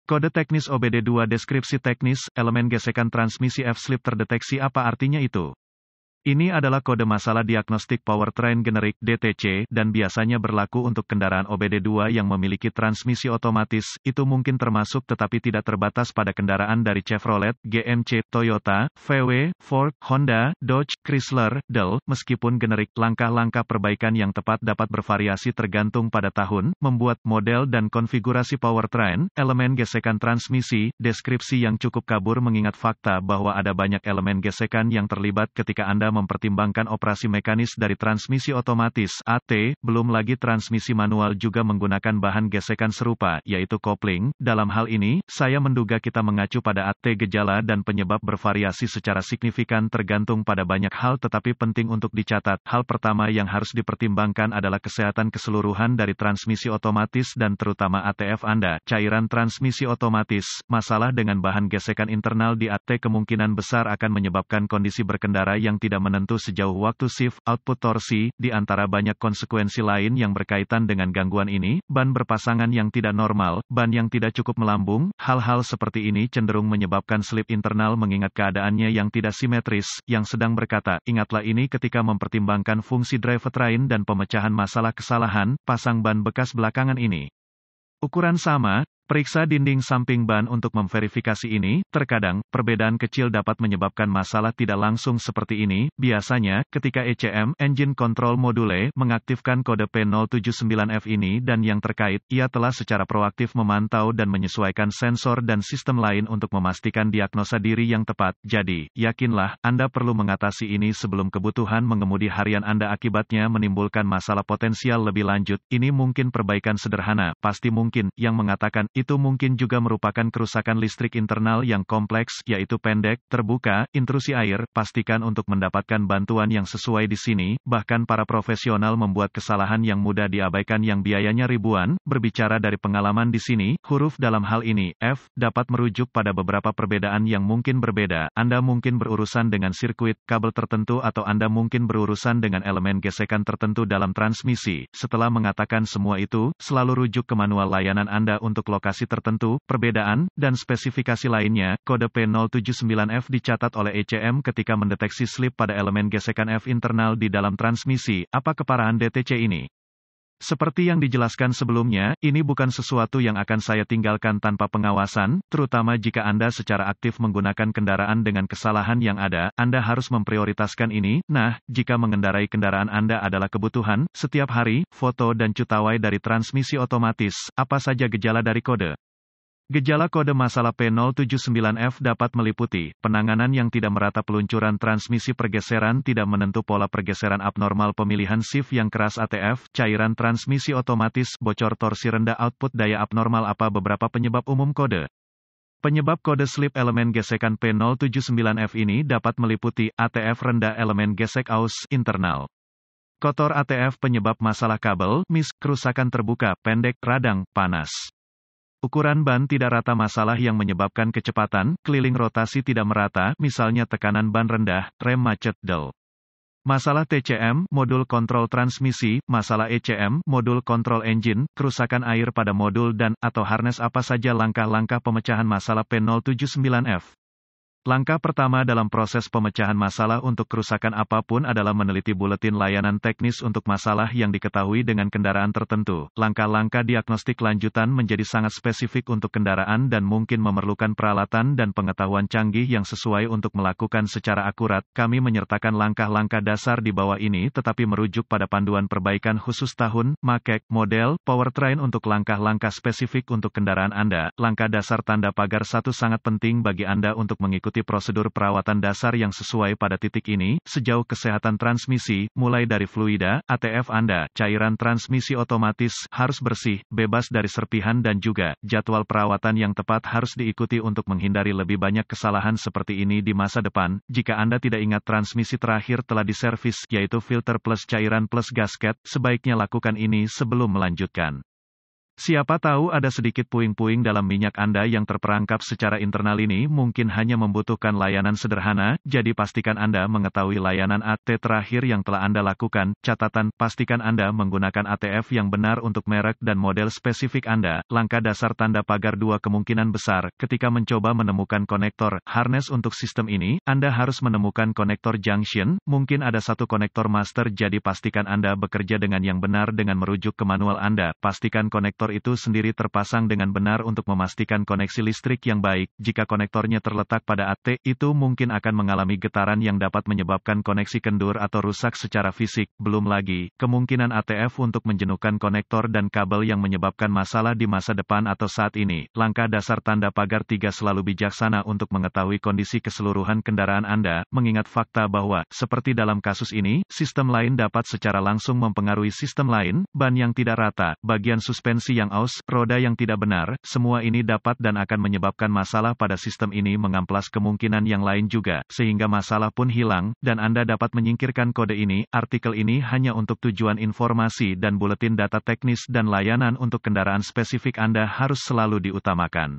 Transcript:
Kode teknis OBD2 deskripsi teknis, elemen gesekan transmisi F-slip terdeteksi apa artinya itu? Ini adalah kode masalah diagnostik powertrain generik (DTC) dan biasanya berlaku untuk kendaraan OBD2 yang memiliki transmisi otomatis. Itu mungkin termasuk tetapi tidak terbatas pada kendaraan dari Chevrolet, GMC, Toyota, VW, Ford, Honda, Dodge, Chrysler, Dell. Meskipun generik, langkah-langkah perbaikan yang tepat dapat bervariasi tergantung pada tahun, membuat, model dan konfigurasi powertrain, elemen gesekan transmisi, deskripsi yang cukup kabur mengingat fakta bahwa ada banyak elemen gesekan yang terlibat ketika Anda mempertimbangkan operasi mekanis dari transmisi otomatis (AT), belum lagi transmisi manual juga menggunakan bahan gesekan serupa, yaitu kopling. Dalam hal ini, saya menduga kita mengacu pada AT. Gejala dan penyebab bervariasi secara signifikan tergantung pada banyak hal tetapi penting untuk dicatat. Hal pertama yang harus dipertimbangkan adalah kesehatan keseluruhan dari transmisi otomatis dan terutama ATF Anda. Cairan transmisi otomatis, masalah dengan bahan gesekan internal di AT kemungkinan besar akan menyebabkan kondisi berkendara yang tidak menentu sejauh waktu shift, output torsi, di antara banyak konsekuensi lain yang berkaitan dengan gangguan ini, ban berpasangan yang tidak normal, ban yang tidak cukup melambung, hal-hal seperti ini cenderung menyebabkan slip internal mengingat keadaannya yang tidak simetris, yang sedang berkata, ingatlah ini ketika mempertimbangkan fungsi drivetrain dan pemecahan masalah kesalahan, pasang ban bekas belakangan ini. Ukuran sama. Periksa dinding samping ban untuk memverifikasi ini. Terkadang, perbedaan kecil dapat menyebabkan masalah tidak langsung seperti ini. Biasanya, ketika ECM, Engine Control Module, mengaktifkan kode P079F ini dan yang terkait, ia telah secara proaktif memantau dan menyesuaikan sensor dan sistem lain untuk memastikan diagnosa diri yang tepat. Jadi, yakinlah, Anda perlu mengatasi ini sebelum kebutuhan mengemudi harian Anda akibatnya menimbulkan masalah potensial lebih lanjut. Ini mungkin perbaikan sederhana, pasti mungkin, yang mengatakan, itu mungkin juga merupakan kerusakan listrik internal yang kompleks, yaitu pendek, terbuka, intrusi air. Pastikan untuk mendapatkan bantuan yang sesuai di sini. Bahkan para profesional membuat kesalahan yang mudah diabaikan yang biayanya ribuan. Berbicara dari pengalaman di sini, huruf dalam hal ini, F, dapat merujuk pada beberapa perbedaan yang mungkin berbeda. Anda mungkin berurusan dengan sirkuit, kabel tertentu atau Anda mungkin berurusan dengan elemen gesekan tertentu dalam transmisi. Setelah mengatakan semua itu, selalu rujuk ke manual layanan Anda untuk lokasi tertentu, perbedaan, dan spesifikasi lainnya. Kode P079F dicatat oleh ECM ketika mendeteksi slip pada elemen gesekan F internal di dalam transmisi. Apa keparahan DTC ini? Seperti yang dijelaskan sebelumnya, ini bukan sesuatu yang akan saya tinggalkan tanpa pengawasan, terutama jika Anda secara aktif menggunakan kendaraan dengan kesalahan yang ada, Anda harus memprioritaskan ini. Nah, jika mengendarai kendaraan Anda adalah kebutuhan, setiap hari, foto dan cutaway dari transmisi otomatis, apa saja gejala dari kode? Gejala kode masalah P079F dapat meliputi, penanganan yang tidak merata peluncuran transmisi pergeseran tidak menentu pola pergeseran abnormal pemilihan shift yang keras ATF, cairan transmisi otomatis, bocor torsi rendah output daya abnormal apa beberapa penyebab umum kode. Penyebab kode slip elemen gesekan P079F ini dapat meliputi, ATF rendah elemen gesek aus, internal. Kotor ATF penyebab masalah kabel, kerusakan terbuka, pendek, radang, panas. Ukuran ban tidak rata masalah yang menyebabkan kecepatan, keliling rotasi tidak merata, misalnya tekanan ban rendah, rem macet, Dell. Masalah TCM, modul kontrol transmisi, masalah ECM, modul kontrol engine, kerusakan air pada modul dan, atau harness apa saja langkah-langkah pemecahan masalah P079F. Langkah pertama dalam proses pemecahan masalah untuk kerusakan apapun adalah meneliti buletin layanan teknis untuk masalah yang diketahui dengan kendaraan tertentu. Langkah-langkah diagnostik lanjutan menjadi sangat spesifik untuk kendaraan dan mungkin memerlukan peralatan dan pengetahuan canggih yang sesuai untuk melakukan secara akurat. Kami menyertakan langkah-langkah dasar di bawah ini tetapi merujuk pada panduan perbaikan khusus tahun, make, model, powertrain untuk langkah-langkah spesifik untuk kendaraan Anda. Langkah dasar tanda pagar 1 sangat penting bagi Anda untuk mengikuti prosedur perawatan dasar yang sesuai pada titik ini, sejauh kesehatan transmisi, mulai dari fluida, ATF Anda, cairan transmisi otomatis, harus bersih, bebas dari serpihan dan juga, jadwal perawatan yang tepat harus diikuti untuk menghindari lebih banyak kesalahan seperti ini di masa depan. Jika Anda tidak ingat transmisi terakhir telah diservis, yaitu filter plus cairan plus gasket, sebaiknya lakukan ini sebelum melanjutkan. Siapa tahu ada sedikit puing-puing dalam minyak Anda yang terperangkap secara internal ini mungkin hanya membutuhkan layanan sederhana, jadi pastikan Anda mengetahui layanan AT terakhir yang telah Anda lakukan. Catatan, pastikan Anda menggunakan ATF yang benar untuk merek dan model spesifik Anda. Langkah dasar tanda pagar 2 kemungkinan besar, ketika mencoba menemukan konektor, harness untuk sistem ini, Anda harus menemukan konektor junction, mungkin ada satu konektor master jadi pastikan Anda bekerja dengan yang benar dengan merujuk ke manual Anda. Pastikan konektor itu sendiri terpasang dengan benar untuk memastikan koneksi listrik yang baik. Jika konektornya terletak pada AT, itu mungkin akan mengalami getaran yang dapat menyebabkan koneksi kendur atau rusak secara fisik. Belum lagi, kemungkinan ATF untuk menjenuhkan konektor dan kabel yang menyebabkan masalah di masa depan atau saat ini. Langkah dasar tanda pagar 3 selalu bijaksana untuk mengetahui kondisi keseluruhan kendaraan Anda, mengingat fakta bahwa, seperti dalam kasus ini, sistem lain dapat secara langsung mempengaruhi sistem lain, ban yang tidak rata, bagian suspensi yang aus, roda yang tidak benar, semua ini dapat dan akan menyebabkan masalah pada sistem ini mengamplas kemungkinan yang lain juga, sehingga masalah pun hilang, dan Anda dapat menyingkirkan kode ini. Artikel ini hanya untuk tujuan informasi dan buletin data teknis dan layanan untuk kendaraan spesifik Anda harus selalu diutamakan.